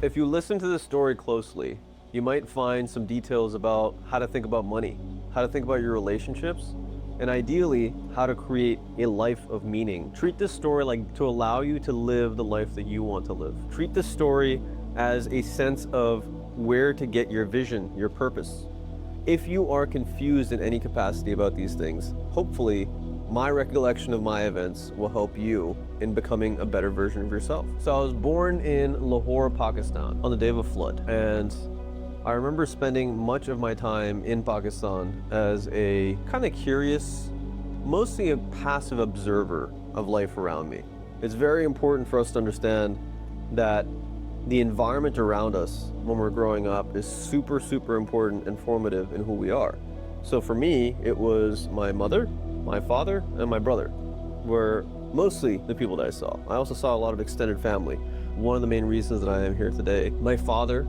If you listen to this story closely, you might find some details about how to think about money, how to think about your relationships, and ideally, how to create a life of meaning. Treat this story like to allow you to live the life that you want to live. Treat this story as a sense of where to get your vision, your purpose. If you are confused in any capacity about these things, hopefully my recollection of my events will help you in becoming a better version of yourself. So I was born in Lahore, Pakistan on the day of a flood, and I remember spending much of my time in Pakistan as a kind of curious, mostly a passive observer of life around me. It's very important for us to understand that the environment around us when we're growing up is super, super important and formative in who we are. So for me, it was my mother, my father, and my brother were mostly the people that I saw. I also saw a lot of extended family. One of the main reasons that I am here today. My father,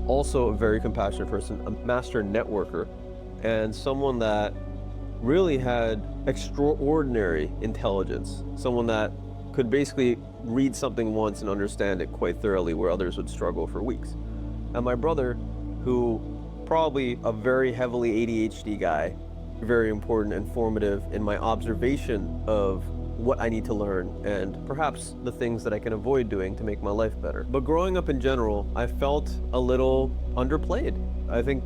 also a very compassionate person, a master networker, and someone that really had extraordinary intelligence, someone that could basically read something once and understand it quite thoroughly where others would struggle for weeks. And my brother, who probably a very heavily ADHD guy, very important and formative in my observation of what I need to learn and perhaps the things that I can avoid doing to make my life better. But growing up in general, I felt a little underplayed. I think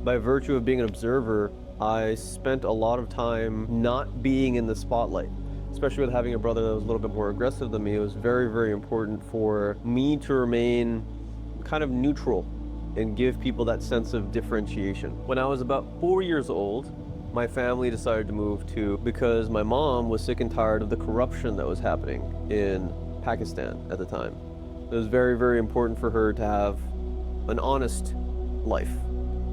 by virtue of being an observer, I spent a lot of time not being in the spotlight. Especially with having a brother that was a little bit more aggressive than me, it was very, very important for me to remain kind of neutral and give people that sense of differentiation. When I was about 4 years old, my family decided to move because my mom was sick and tired of the corruption that was happening in Pakistan at the time. It was very, very important for her to have an honest life,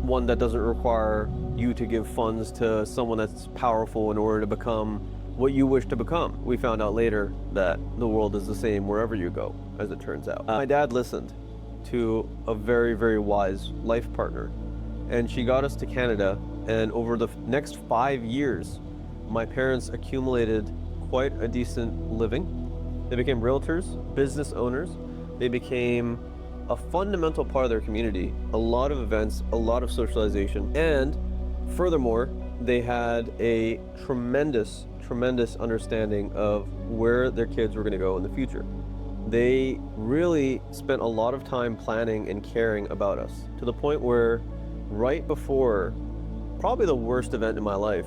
one that doesn't require you to give funds to someone that's powerful in order to become what you wish to become. We found out later that the world is the same wherever you go, as it turns out. My dad listened to a very, very wise life partner, and she got us to Canada, and over the next 5 years, my parents accumulated quite a decent living. They became realtors, business owners. They became a fundamental part of their community, a lot of events, a lot of socialization, and furthermore, they had a tremendous understanding of where their kids were going to go in the future. They really spent a lot of time planning and caring about us, to the point where right before probably the worst event in my life,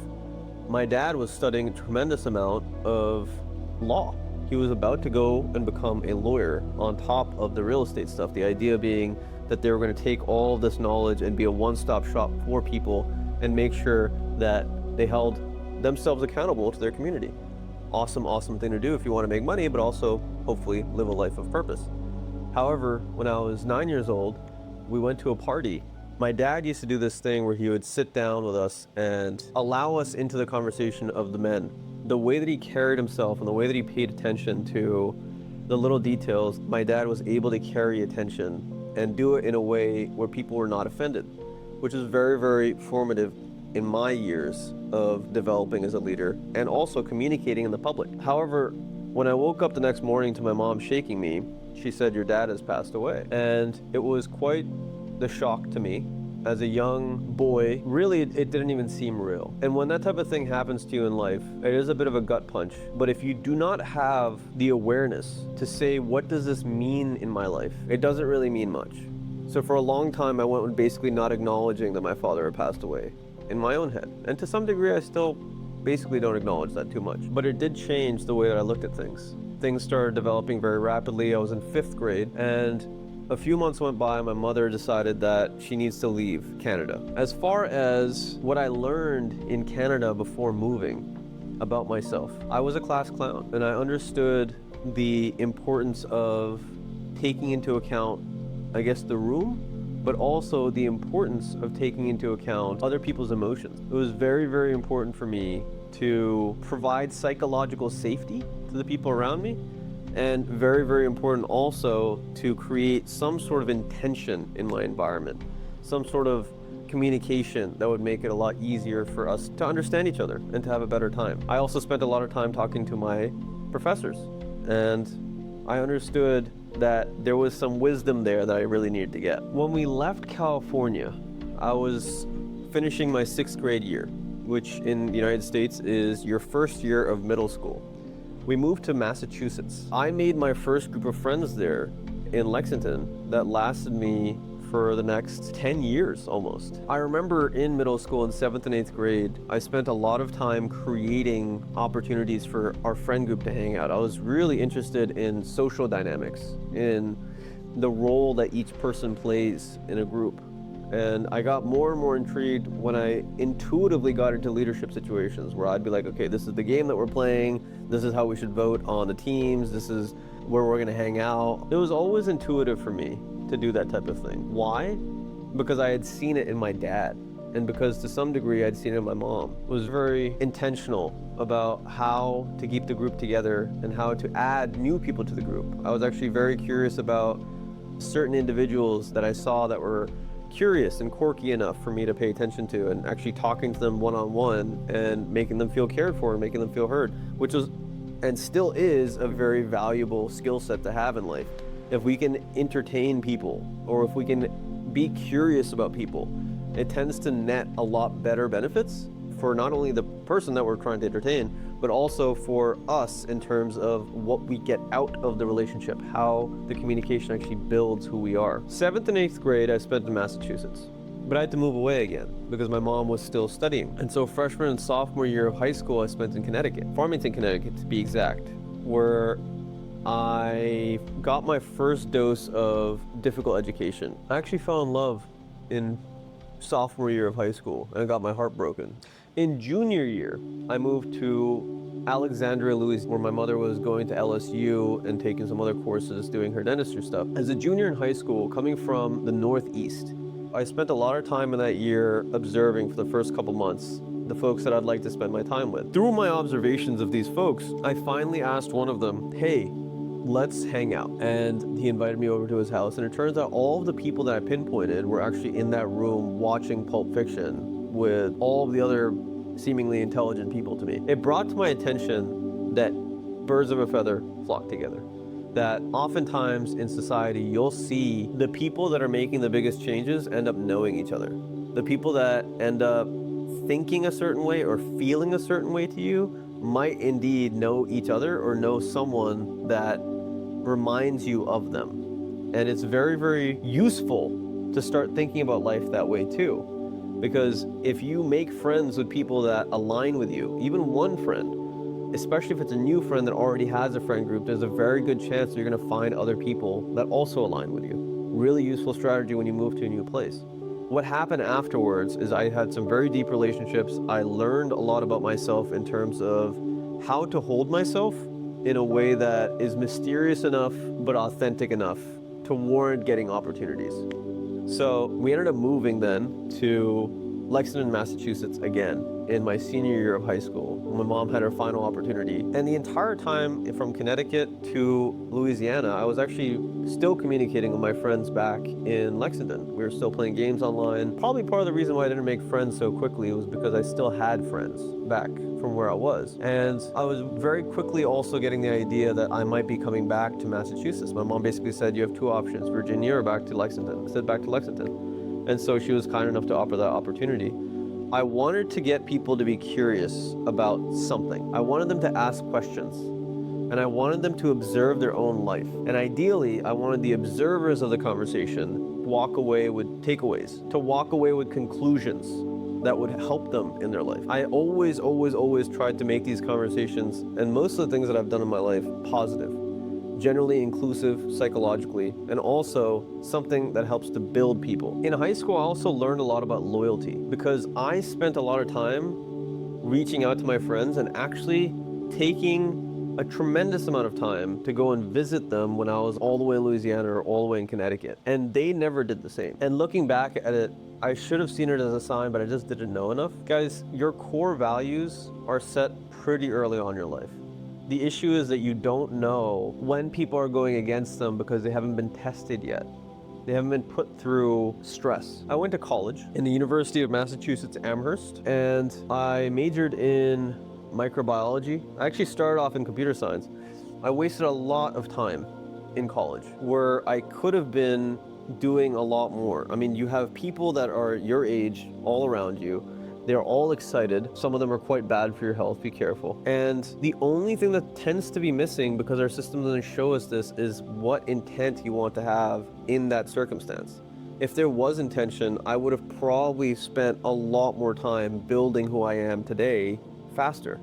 my dad was studying a tremendous amount of law. He was about to go and become a lawyer on top of the real estate stuff, the idea being that they were going to take all of this knowledge and be a one-stop shop for people and make sure that they held themselves accountable to their community. Awesome, awesome thing to do if you want to make money, but also hopefully live a life of purpose. However, when I was 9 years old, we went to a party. My dad used to do this thing where he would sit down with us and allow us into the conversation of the men. The way that he carried himself and the way that he paid attention to the little details, my dad was able to carry attention and do it in a way where people were not offended, which is very, very formative in my years of developing as a leader and also communicating in the public. However, when I woke up the next morning to my mom shaking me, she said, "Your dad has passed away." And it was quite the shock to me. As a young boy, really it didn't even seem real. And when that type of thing happens to you in life, it is a bit of a gut punch. But if you do not have the awareness to say, what does this mean in my life? It doesn't really mean much. So for a long time, I went with basically not acknowledging that my father had passed away in my own head. And to some degree, I still basically don't acknowledge that too much. But it did change the way that I looked at things. Things started developing very rapidly. I was in 5th grade, and a few months went by, my mother decided that she needs to leave Canada. As far as what I learned in Canada before moving about myself, I was a class clown, and I understood the importance of taking into account, I guess, the room, but also the importance of taking into account other people's emotions. It was very, very important for me to provide psychological safety to the people around me, and very, very important also to create some sort of intention in my environment, some sort of communication that would make it a lot easier for us to understand each other and to have a better time. I also spent a lot of time talking to my professors, and I understood that there was some wisdom there that I really needed to get. When we left California, I was finishing my 6th grade year, which in the United States is your first year of middle school. We moved to Massachusetts. I made my first group of friends there in Lexington that lasted me for the next 10 years almost. I remember in middle school in 7th and 8th grade, I spent a lot of time creating opportunities for our friend group to hang out. I was really interested in social dynamics, in the role that each person plays in a group. And I got more and more intrigued when I intuitively got into leadership situations where I'd be like, okay, this is the game that we're playing, this is how we should vote on the teams, this is where we're gonna hang out. It was always intuitive for me to do that type of thing. Why? Because I had seen it in my dad, and because to some degree I'd seen it in my mom. I was very intentional about how to keep the group together and how to add new people to the group. I was actually very curious about certain individuals that I saw that were curious and quirky enough for me to pay attention to, and actually talking to them one-on-one and making them feel cared for and making them feel heard, which was and still is a very valuable skill set to have in life. If we can entertain people, or if we can be curious about people, it tends to net a lot better benefits for not only the person that we're trying to entertain, but also for us in terms of what we get out of the relationship, how the communication actually builds who we are. 7th and 8th grade, I spent in Massachusetts, but I had to move away again because my mom was still studying. And so freshman and sophomore year of high school, I spent in Connecticut, Farmington, Connecticut to be exact, where I got my first dose of difficult education. I actually fell in love in sophomore year of high school and I got my heart broken. In junior year, I moved to Alexandria, Louisiana, where my mother was going to LSU and taking some other courses doing her dentistry stuff. As a junior in high school, coming from the Northeast, I spent a lot of time in that year observing for the first couple months the folks that I'd like to spend my time with. Through my observations of these folks, I finally asked one of them, hey, let's hang out. And he invited me over to his house, and it turns out all of the people that I pinpointed were actually in that room watching Pulp Fiction with all of the other seemingly intelligent people to me. It brought to my attention that birds of a feather flock together. That oftentimes in society, you'll see the people that are making the biggest changes end up knowing each other. The people that end up thinking a certain way or feeling a certain way to you might indeed know each other or know someone that reminds you of them. And it's very, very useful to start thinking about life that way too. Because if you make friends with people that align with you, even one friend, especially if it's a new friend that already has a friend group, there's a very good chance that you're gonna find other people that also align with you. Really useful strategy when you move to a new place. What happened afterwards is I had some very deep relationships. I learned a lot about myself in terms of how to hold myself in a way that is mysterious enough but authentic enough to warrant getting opportunities. So we ended up moving then to Lexington, Massachusetts again in my senior year of high school. My mom had her final opportunity. And the entire time from Connecticut to Louisiana, I was actually still communicating with my friends back in Lexington. We were still playing games online. Probably part of the reason why I didn't make friends so quickly was because I still had friends back from where I was. And I was very quickly also getting the idea that I might be coming back to Massachusetts. My mom basically said, you have two options, Virginia or back to Lexington. I said back to Lexington. And so she was kind enough to offer that opportunity. I wanted to get people to be curious about something. I wanted them to ask questions, and I wanted them to observe their own life. And ideally, I wanted the observers of the conversation to walk away with takeaways, to walk away with conclusions that would help them in their life. I always tried to make these conversations, and most of the things that I've done in my life, positive. Generally inclusive psychologically, and also something that helps to build people. In high school, I also learned a lot about loyalty because I spent a lot of time reaching out to my friends and actually taking a tremendous amount of time to go and visit them when I was all the way in Louisiana or all the way in Connecticut. And they never did the same. And looking back at it, I should have seen it as a sign, but I just didn't know enough. Guys, your core values are set pretty early on in your life. The issue is that you don't know when people are going against them because they haven't been tested yet. They haven't been put through stress. I went to college in the University of Massachusetts Amherst, and I majored in microbiology. I actually started off in computer science. I wasted a lot of time in college where I could have been doing a lot more. I mean, you have people that are your age all around you. They're all excited. Some of them are quite bad for your health. Be careful. And the only thing that tends to be missing, because our system doesn't show us this, is what intent you want to have in that circumstance. If there was intention, I would have probably spent a lot more time building who I am today faster.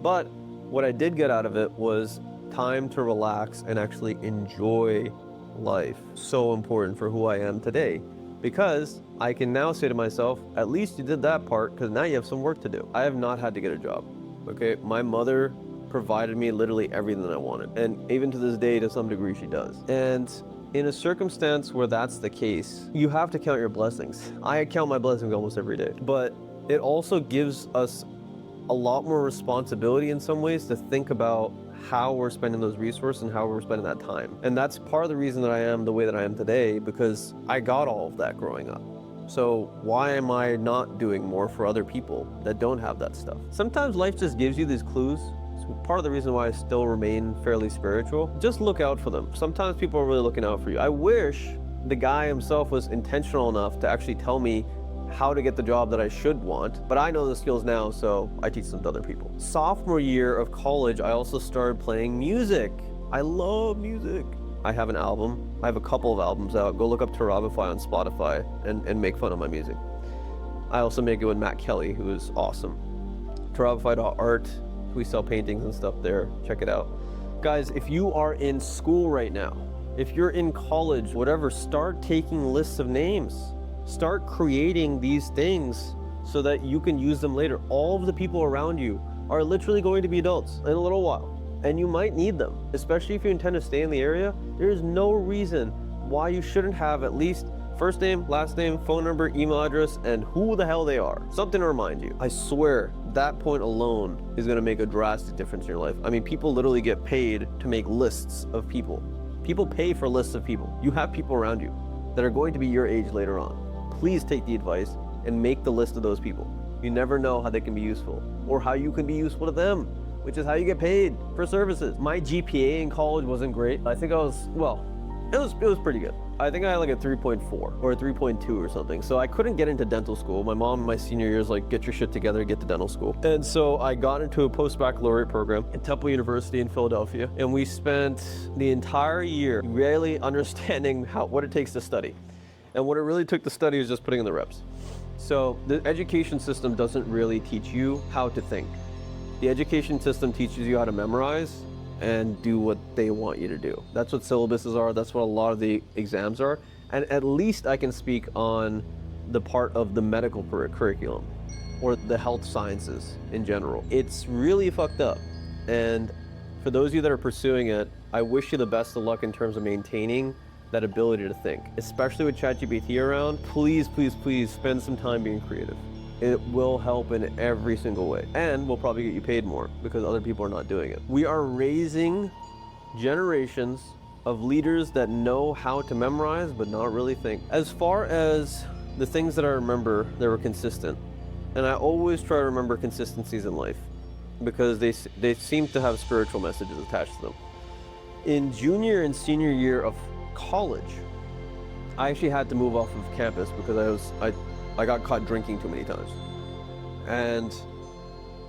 But what I did get out of it was time to relax and actually enjoy life. So important for who I am today, because I can now say to myself, at least you did that part, because now you have some work to do. I have not had to get a job, okay? My mother provided me literally everything that I wanted. And even to this day, to some degree, she does. And in a circumstance where that's the case, you have to count your blessings. I count my blessings almost every day. But it also gives us a lot more responsibility in some ways to think about how we're spending those resources and how we're spending that time. And that's part of the reason that I am the way that I am today, because I got all of that growing up. So why am I not doing more for other people that don't have that stuff? Sometimes life just gives you these clues. It's part of the reason why I still remain fairly spiritual. Just look out for them. Sometimes people are really looking out for you. I wish the guy himself was intentional enough to actually tell me how to get the job that I should want, but I know the skills now, so I teach them to other people. Sophomore year of college, I also started playing music. I love music. I have an album. I have a couple of albums out. Go look up Turabify on Spotify and make fun of my music. I also make it with Matt Kelly, who is awesome. Turabify.art. We sell paintings and stuff there. Check it out. Guys, if you are in school right now, if you're in college, whatever, start taking lists of names. Start creating these things so that you can use them later. All of the people around you are literally going to be adults in a little while, and you might need them, especially if you intend to stay in the area. There is no reason why you shouldn't have at least first name, last name, phone number, email address, and who the hell they are. Something to remind you. I swear, that point alone is gonna make a drastic difference in your life. I mean, people literally get paid to make lists of people. People pay for lists of people. You have people around you that are going to be your age later on. Please take the advice and make the list of those people. You never know how they can be useful or how you can be useful to them, which is how you get paid for services. My GPA in college wasn't great. I think I was, well, it was pretty good. I think I had like a 3.4 or a 3.2 or something. So I couldn't get into dental school. My mom in my senior year was like, get your shit together, get to dental school. And so I got into a post-baccalaureate program at Temple University in Philadelphia. And we spent the entire year really understanding what it takes to study. And what it really took to study is just putting in the reps. So the education system doesn't really teach you how to think. The education system teaches you how to memorize and do what they want you to do. That's what syllabuses are. That's what a lot of the exams are. And at least I can speak on the part of the medical curriculum or the health sciences in general. It's really fucked up. And for those of you that are pursuing it, I wish you the best of luck in terms of maintaining that ability to think. Especially with ChatGPT around, please, please, please spend some time being creative. It will help in every single way. And will probably get you paid more because other people are not doing it. We are raising generations of leaders that know how to memorize but not really think. As far as the things that I remember that were consistent, and I always try to remember consistencies in life because they seem to have spiritual messages attached to them. In junior and senior year of college, I actually had to move off of campus because I got caught drinking too many times. And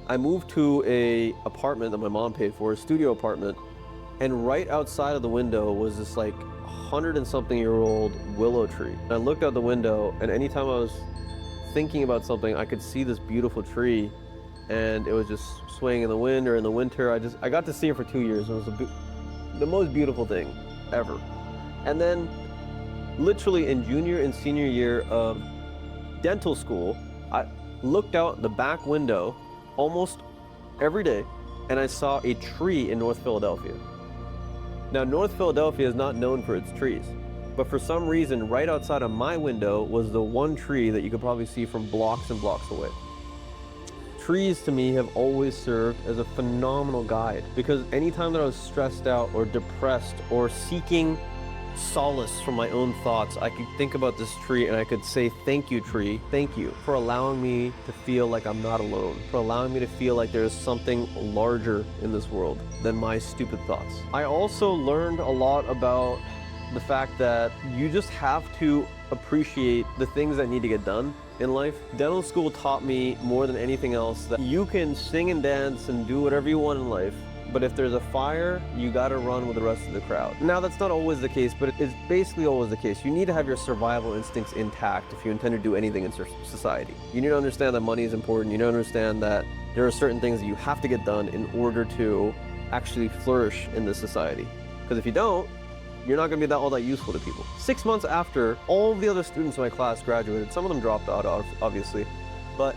I moved to a apartment that my mom paid for, a studio apartment, and right outside of the window was this like 100-and-something-year-old willow tree. I looked out the window, and anytime I was thinking about something, I could see this beautiful tree, and it was just swaying in the wind, or in the winter. I got to see it for 2 years. It was the most beautiful thing ever. And then literally in junior and senior year of dental school, I looked out the back window almost every day, and I saw a tree in North Philadelphia. Now, North Philadelphia is not known for its trees, but for some reason, right outside of my window was the one tree that you could probably see from blocks and blocks away. Trees to me have always served as a phenomenal guide, because anytime that I was stressed out or depressed or seeking solace from my own thoughts, I could think about this tree and I could say, thank you, tree. Thank you for allowing me to feel like I'm not alone, for allowing me to feel like there's something larger in this world than my stupid thoughts. I also learned a lot about the fact that you just have to appreciate the things that need to get done in life. Dental school taught me more than anything else that you can sing and dance and do whatever you want in life, but if there's a fire, you gotta run with the rest of the crowd. Now, that's not always the case, but it's basically always the case. You need to have your survival instincts intact if you intend to do anything in society. You need to understand that money is important. You need to understand that there are certain things that you have to get done in order to actually flourish in this society. Because if you don't, you're not going to be all that useful to people. 6 months after all of the other students in my class graduated, some of them dropped out, obviously, but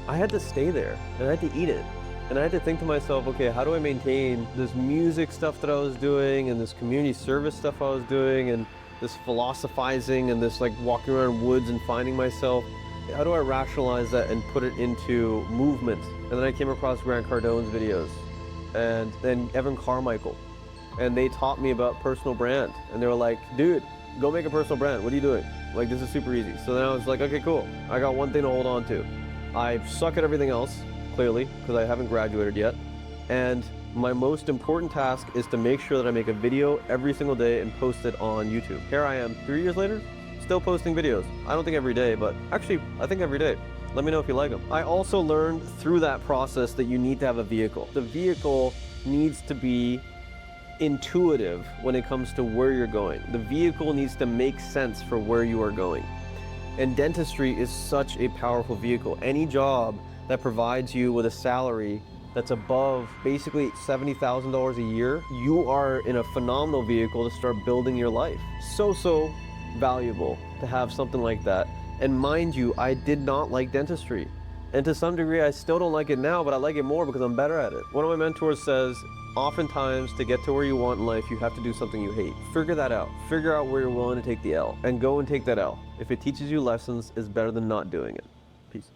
I had to stay there and I had to eat it. And I had to think to myself, okay, how do I maintain this music stuff that I was doing and this community service stuff I was doing and this philosophizing and this like walking around woods and finding myself? How do I rationalize that and put it into movement? And then I came across Grant Cardone's videos and then Evan Carmichael. And they taught me about personal brand. And they were like, dude, go make a personal brand. What are you doing? Like, this is super easy. So then I was like, okay, cool. I got one thing to hold on to. I suck at everything else, clearly, because I haven't graduated yet. And my most important task is to make sure that I make a video every single day and post it on YouTube. Here I am, 3 years later, still posting videos. I don't think every day, but actually, I think every day. Let me know if you like them. I also learned through that process that you need to have a vehicle. The vehicle needs to be intuitive when it comes to where you're going. The vehicle needs to make sense for where you are going. And dentistry is such a powerful vehicle. Any job that provides you with a salary that's above basically $70,000 a year, you are in a phenomenal vehicle to start building your life. So valuable to have something like that. And mind you, I did not like dentistry. And to some degree, I still don't like it now, but I like it more because I'm better at it. One of my mentors says, oftentimes to get to where you want in life, you have to do something you hate. Figure that out. Figure out where you're willing to take the L and go and take that L. If it teaches you lessons, it's better than not doing it. Peace.